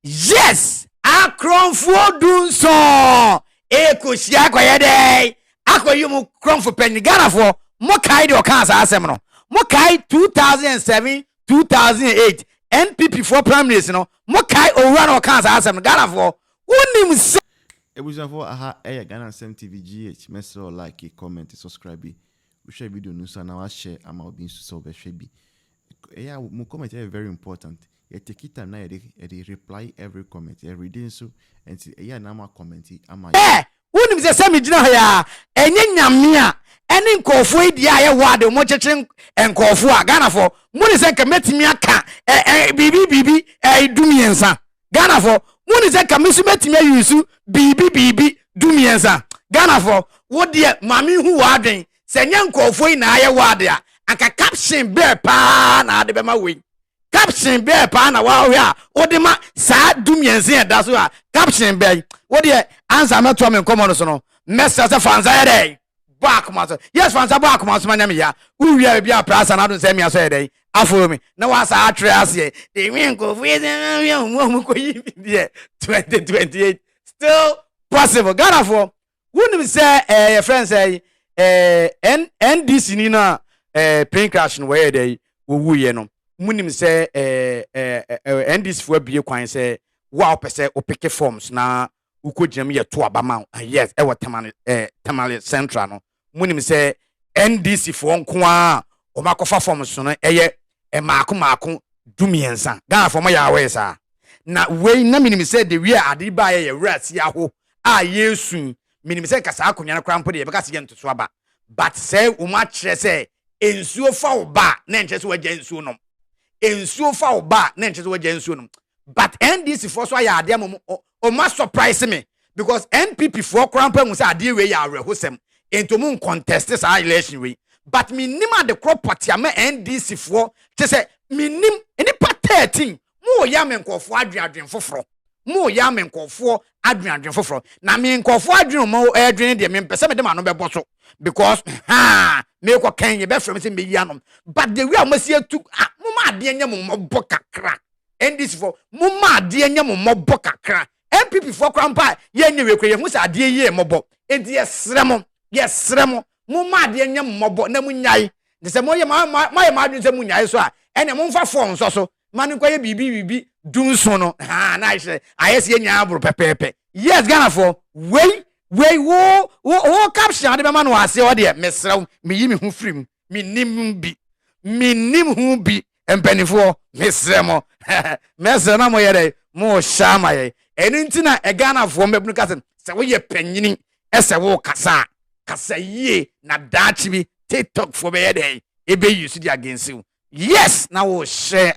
Yes, Akronfuɔ dunso. Kusia kwaye dey. Akoyumu Kronfu penny Ghana for Mokai de Okansa asem Mokai 2007, 2008 NPP for prime minister no. Mokai Oran Okansa asem Ghana for unim se. Ebusan for aha Ghana Sem TV GH. Message like, comment, subscribe. We share video news and now share ama obi so be share bi. Mo comment very important. You take it time now you reply every comment every day so and see na ma comment ama. Unim se semi gina ya enye nyame a ene nkofo edi a ye wade mo cheche nkofo a Ghana for muni se ka metimi aka bibi dumiensa Ghana for muni se ka mesu metimi ayusu bibi dumiensa Ghana for wo de mami hu wadwen se nya nkofo na ye wade a aka caption be pa na ade be ma we caption be pa na wa hwe a odema sa dumiensa e da so a caption be wo de answer me to me common so no message fanza dey back maso yes fanza back maso manya me ya wi bia prasa na do say me aso dey aforo me na wa sa atre ase dey win go fi mu ko yi dey 2028 still possible Ghana for wouldn't say your friends say NDC ni na plane crash no where dey wo wuye no munim say NDC for bie kwan say wa opese opeke forms na uko jam ye to abama yes e what Tamale central no munim say NDC for nko a o makofa forms so no eye e maako dumiensa Ghana for ya we sa na we na minim say the we ade ba ye rat ya ho a yesu minim say kasa akonya krampo de be kasa ye ntoso aba but say o ma kire say ensuo fa wo ba na nche so wagya ensuo no ensuo fa wo ba na nche so wagya ensuo no but NDC for so ya ade am o ma surprise me because NPP for krampo mu say ade we ya awrehosem ento mu contest sa election we but minima the crop party am NDC for te say minim any part 13 mo ya menkofo adwen foforo mo ya menkofo adwen foforo na menkofo adwen mo adwen de mempese me de ma no bebo so because me ko kan ye be from say me ya no but the way amasi atu mo ma ade anya mo mobo kakra NDC for mo ma ade anya mo mobo kakra NPP for krampa ye nye we kwe hu sa ade ye mobo enti yesre mo mo ma ade anya mo mobo na munyai de se mo ye ma adwen se munyai so a ene mo mfa form so manu kwa ye bibi dunso no nice ayesi nya abro pepepe yes Ghana for we wo caption ade be ma no ase o de mesrew me yi me hu frim me nim hu bi empanifo mesremo mesre na mo ye dey mo shama ye eni ntina e Ghana for mebunu kase se wo ye panyini ese wo kasa ye na dachi bi TikTok for be ye dey e be use di against you yes na wo share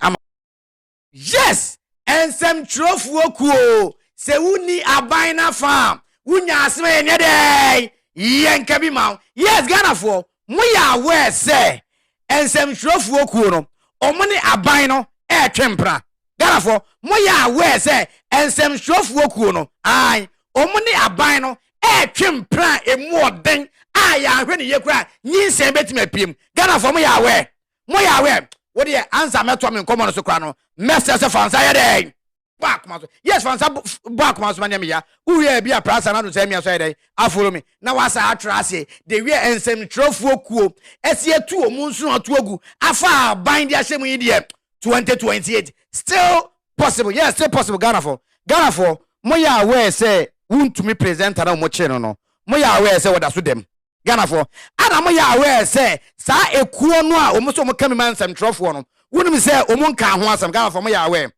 yes ensem trofuo kuo se wuni aban na farm wunya asme ne dey yenka bi ma yes Ghana for mo ya aware say ensem trofuo kuo no omoni aban no e twempra Ghana for mo ya aware say ensem trofuo kuo no ai omoni aban no e twempra emu oden aya hwe ne yekura nyinsen betima piem Ghana for mo ya aware what the answer me to me common so kra no message fansa ye dey back maso yes fansa back maso manya me ya who here bia prasa na do say me so ye dey afolo me na wasa atrase the we ensem trofuo kuo esie tu omunsu atuogu afa bind ya shemu yi de 2028 still possible yes still possible Ghana for mo ya aware say wuntumi presenter na mo che no mo ya aware say woda so dem Ghana for ana mo ya aware say sa ekuo no a omo so mo kamiman sam trofo no wonim say omo nka ho asam Ghana for mo ya aware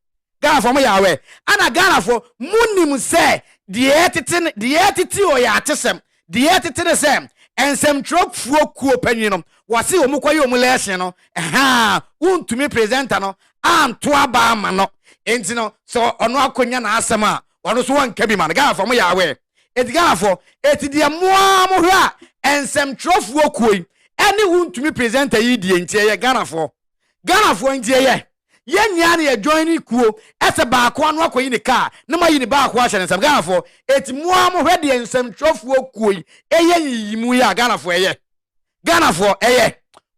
ana Ghana for munim say the etiti o ya atesem the etiti ne say ensem trofo kuo panyi no wase omo kwaye omo election no wontumi presenter no anto aba ama no enti no so ono akonya na asem a ono so wan kabi man Ghana for mo ya aware eti Ghana for eti de moa mo hwa ensem trofuo koi ene wuntumi presenter yi die ntie ye Ghana for ntie ye nya na ye join kuo ese ba ko anu akoyi ne car na mayi ne ba ko ahye nsem Ghana for eti moa mo hwe de ensem trofuo koi eye yiyimu ya Ghana for eye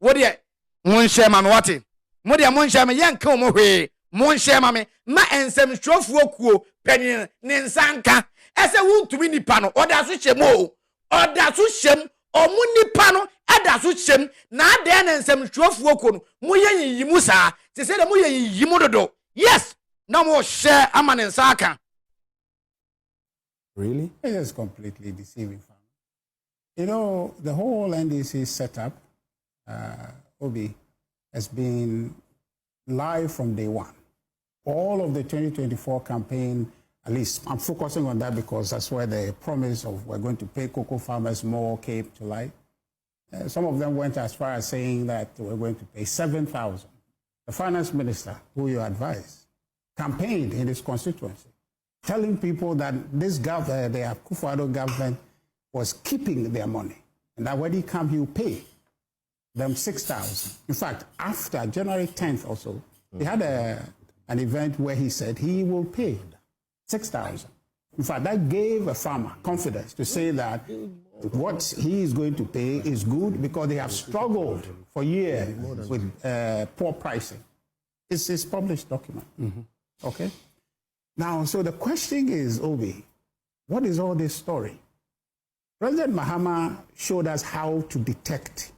wo de won hye ma me wate mo de mo hye me ye nka mo hwe Mon share mame, ma ensem shrofuo kuo, penny, nensanka. Ese wuntumi nipa no, oda so hyem o. Oda so hyem, omu nipa no, ada so hyem. Na ade na ensem shrofuo ko no, mo ye yimu saa. Te say da mo ye yimu dodo. Yes, na mo share ama nensaka. Really? It is completely deceiving. You know, the whole NDC setup, Obi, has been live from day one. All of the 2024 campaign, at least I'm focusing on that because that's where the promise of we're going to pay cocoa farmers more came to light. Some of them went as far as saying that we're going to pay 7,000. The finance minister, who you advised, campaigned in his constituency, telling people that this government, the Akufo-Addo government, was keeping their money, and that when he come, he will pay them 6,000. In fact, after January 10th or so, he had an event where he said he will pay 6,000. In fact, that gave a farmer confidence to say that what he is going to pay is good because they have struggled for years with poor pricing. It's his published document. Okay? Now, so the question is, Obi, what is all this story? President Mahama showed us how to detect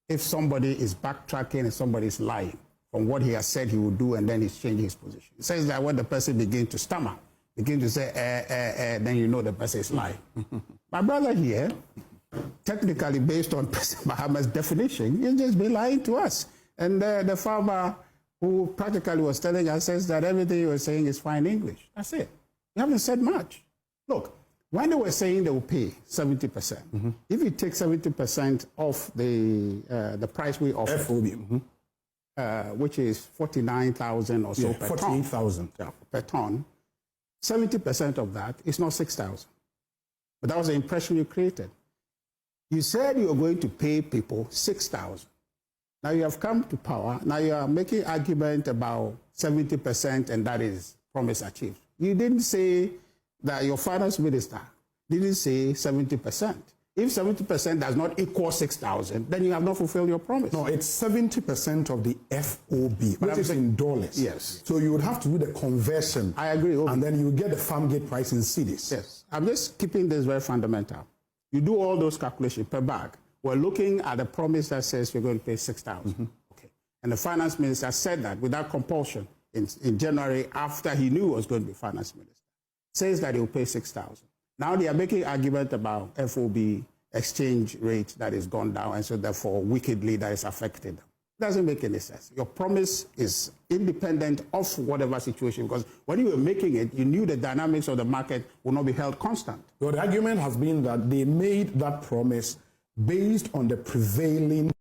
if somebody is backtracking and somebody is lying from what he has said he will do and then he's changing his position. It says that when the person begins to stammer, begin to say, then you know the person is lying. My brother here, technically based on President Mahama's definition, he's just been lying to us. And the farmer who practically was telling us says that everything you were saying is fine English. That's it. You haven't said much. Look, when they were saying they will pay 70%, if you take 70% off the price we offer, FOB, which is 49,000 or so per 48,000 per ton, 70% of that is not 6,000. But that was the impression you created. You said you were going to pay people 6,000. Now you have come to power. Now you are making argument about 70% and that is promise achieved. You didn't say that your finance minister didn't say 70%. If 70% does not equal 6,000, then you have not fulfilled your promise. No, it's 70% of the FOB, which is in dollars. Yes. So you would have to do the conversion. I agree. And then you get the farm gate price in cedis. Yes. I'm just keeping this very fundamental. You do all those calculations per bag. We're looking at a promise that says you're going to pay 6,000. Okay. And the finance minister said that without compulsion in January after he knew he was going to be finance minister. Says that he will pay 6,000. Now they are making argument about FOB exchange rate that is gone down, and so therefore wickedly that is affected them. Doesn't make any sense. Your promise is independent of whatever situation, because when you were making it, you knew the dynamics of the market will not be held constant. Well, the argument has been that they made that promise based on the prevailing